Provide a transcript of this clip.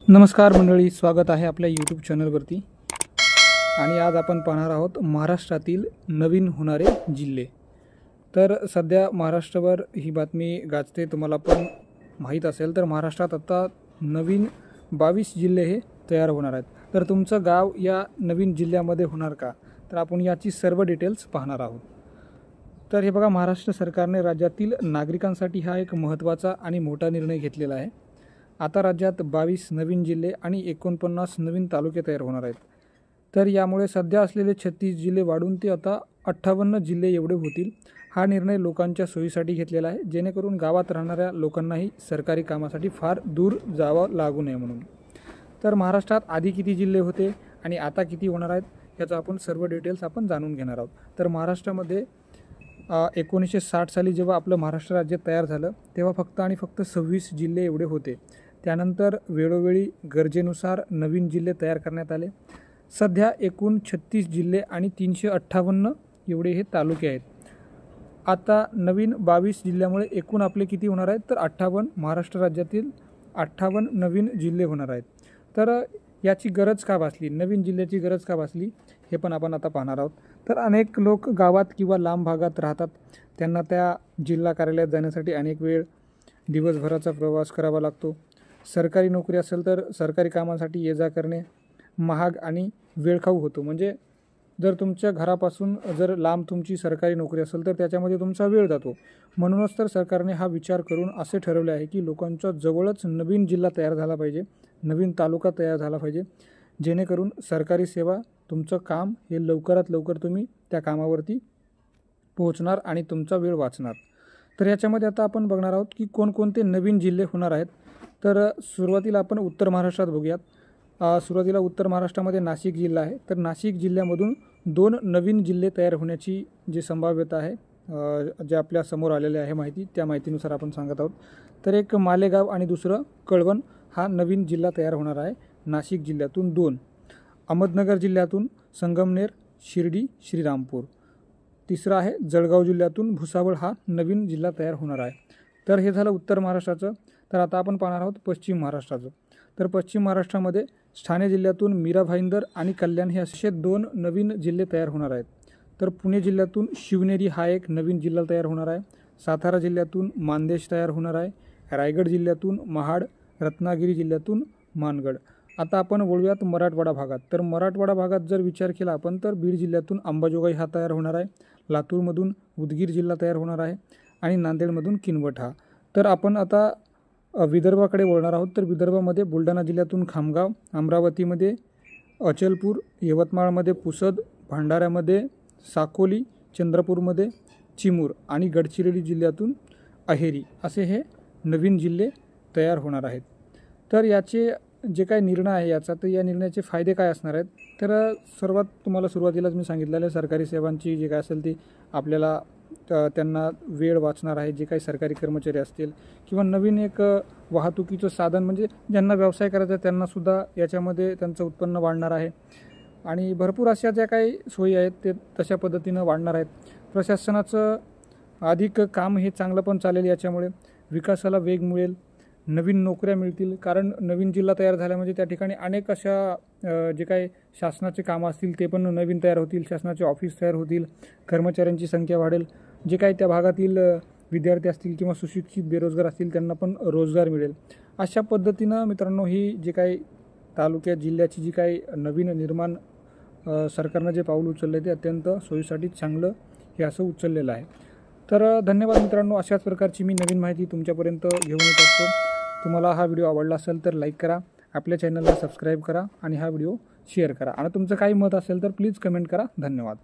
नमस्कार मंडळी, स्वागत आहे आपल्या यूट्यूब चॅनलवरती। आणि आज आपण पाहणार आहोत महाराष्ट्रातील नवीन होणारे जिल्हे। तर सध्या महाराष्ट्रावर ही बातमी गाजते, तुम्हाला पण माहीत असेल। तर महाराष्ट्रात आता नवीन 22 जिल्हे हे तयार होणार आहेत। तर तुमचं गाव या नवीन जिल्ह्यामध्ये होणार का, तर आपण याची सर्व डिटेल्स पाहणार आहोत। तर हे बघा, महाराष्ट्र सरकारने राज्यातील नागरिकांसाठी हा एक महत्त्वाचा आणि मोठा निर्णय घेतलेला आहे। आता राज्यात 22 नवीन जिल्हे आणि 49 नवीन तालुके तयार होणार आहेत। तर यामुळे सध्या असलेले 36 जिल्हे वाढून ते आता 58 जिल्हे एवढे होतील। हा निर्णय लोकांच्या सोयीसाठी घेतलेला आहे, जेणेकरून गावात राहणाऱ्या लोकांनाही सरकारी कामासाठी फार दूर जावं लागू नये म्हणून। तर महाराष्ट्रात आधी किती जिल्हे होते आणि आता किती होणार आहेत याचा आपण सर्व डिटेल्स आपण जाणून घेणार आहोत। तर महाराष्ट्रामध्ये 1960 साली जेव्हा आपलं महाराष्ट्र राज्य तयार झालं तेव्हा फक्त आणि फक्त 26 जिल्हे एवढे होते। त्यानंतर वेळोवेळी गरजेनुसार नवीन जिल्हे तयार करण्यात आले। सध्या एकूण 36 जिल्हे आणि 358 एवढे हे तालुके आहेत। आता नवीन 22 जिल्ह्यामुळे एकूण आपले किती होणार आहेत, तर 58, महाराष्ट्र राज्यातील 58 नवीन जिल्हे होणार आहेत। तर याची गरज का भासली, नवीन जिल्ह्याची गरज का भासली, हे पण आपण आता पाहणार आहोत। तर अनेक लोक गावात किंवा लांब भागात राहतात, त्यांना त्या जिल्हा कार्यालयात जाण्यासाठी अनेक वेळ दिवसभराचा प्रवास करावा लागतो। सरकारी नोकरी असेल तर सरकारी कामासाठी ये जा करणे महाग आणि वेळखाऊ होतो। म्हणजे जर तुमच्या घरापासून जर लांब तुमची सरकारी नोकरी असेल तर त्याच्यामध्ये तुमचा वेळ जातो। म्हणूनच तर सरकारने हा विचार करून असे ठरवले आहे की लोकांच्या जवळच नवीन जिल्हा तयार झाला पाहिजे, नवीन तालुका तयार झाला पाहिजे, जेणेकरून सरकारी सेवा, तुमचं काम हे लवकरात लवकर तुम्ही त्या कामावरती पोहोचणार आणि तुमचा वेळ वाचणार। तर याच्यामध्ये आता आपण बघणार आहोत की कोणकोणते नवीन जिल्हे होणार आहेत। तर सुरुवातीला आपण उत्तर महाराष्ट्रात बघूयात। सुरुवातीला उत्तर महाराष्ट्रामध्ये नाशिक जिल्हा आहे। तर नाशिक जिल्ह्यामधून 2 नवीन जिल्हे तयार होण्याची जी संभाव्यता आहे, जे आपल्या समोर आलेले आहे माहिती, त्या माहितीनुसार आपण सांगत आहोत। तर एक मालेगाव आणि दुसरं कळवण हा नवीन जिल्हा तयार होणार आहे नाशिक जिल्ह्यातून 2। अहमदनगर जिल्ह्यातून संगमनेर, शिर्डी, श्रीरामपूर। तिसरा आहे जळगाव जिल्ह्यातून भुसावळ हा नवीन जिल्हा तयार होणार आहे। तर हे झालं उत्तर महाराष्ट्राचं। तर आता आपण पाहणार आहोत पश्चिम महाराष्ट्राचं। तर पश्चिम महाराष्ट्रामध्ये ठाणे जिल्ह्यातून मीरा भाईंदर आणि कल्याण हे असे 2 नवीन जिल्हे तयार होणार आहेत। तर पुणे जिल्ह्यातून शिवनेरी हा एक नवीन जिल्हा तयार होणार आहे। सातारा जिल्ह्यातून मानदेश तयार होणार आहे। रायगड जिल्ह्यातून महाड, रत्नागिरी जिल्ह्यातून मानगड। आता आपण वळूयात मराठवाडा भागात। तर मराठवाडा भागात जर विचार केला आपण तर बीड जिल्ह्यातून अंबाजोगाई हा तयार होणार आहे। लातूरमधून उदगीर जिल्हा तयार होणार आहे आणि नांदेडमधून किनवट हा। तर आपण आता विदर्भाकडे वळणार आहोत। तर विदर्भामध्ये बुलढाणा जिल्ह्यातून खामगाव, अमरावतीमध्ये अचलपूर, यवतमाळमध्ये पुसद, भंडाऱ्यामध्ये साकोली, चंद्रपूरमध्ये चिमूर आणि गडचिरोली जिल्ह्यातून अहेरी असे हे नवीन जिल्हे तयार होणार आहेत। तर याचे जे काही निर्णय आहे याचा, तर या निर्णयाचे फायदे काय असणार आहेत, तर सर्वात तुम्हाला सुरुवातीलाच मी सांगितलेलं आहे, सरकारी सेवांची जी काय असेल ती आपल्याला त्यांना वेळ वाचणार आहे। जे काही सरकारी कर्मचारी असतील किंवा नवीन एक वाहतुकीचं साधन, म्हणजे ज्यांना व्यवसाय करायचा आहे त्यांनासुद्धा याच्यामध्ये त्यांचं उत्पन्न वाढणार आहे आणि भरपूर अशा ज्या काही सोयी आहेत ते तशा पद्धतीनं वाढणार आहेत। प्रशासनाचं अधिक काम हे चांगलं पण चालेल, याच्यामुळे विकासाला वेग मिळेल, नवीन नोकऱ्या मिळतील। कारण नवीन जिल्हा तयार झाला म्हणजे त्या ठिकाणी अनेक अशा जे काही शासनाचे कामं असतील ते पण नवीन तयार होतील, शासनाचे ऑफिस तयार होतील, कर्मचाऱ्यांची संख्या वाढेल, जे काही त्या भागातील विद्यार्थी असतील किंवा सुशिक्षित बेरोजगार असतील त्यांना पण रोजगार मिळेल। अशा पद्धतीनं मित्रांनो ही जे काही तालुक्यात जिल्ह्याची जी काही नवीन निर्माण सरकारनं जे पाऊल उचलले ते अत्यंत सोयीसाठी चांगलं हे असं उचललेलं आहे। तर धन्यवाद मित्रांनो, अशाच प्रकारची मी नवीन माहिती तुमच्यापर्यंत घेऊन येत असतो। तुम्हाला हा व्हिडिओ आवडला असेल तर लाईक करा, आपल्या चॅनलला सबस्क्राईब करा आणि हा व्हिडिओ शेअर करा आणि तुमचं काही मत असेल तर प्लीज कमेंट करा। धन्यवाद।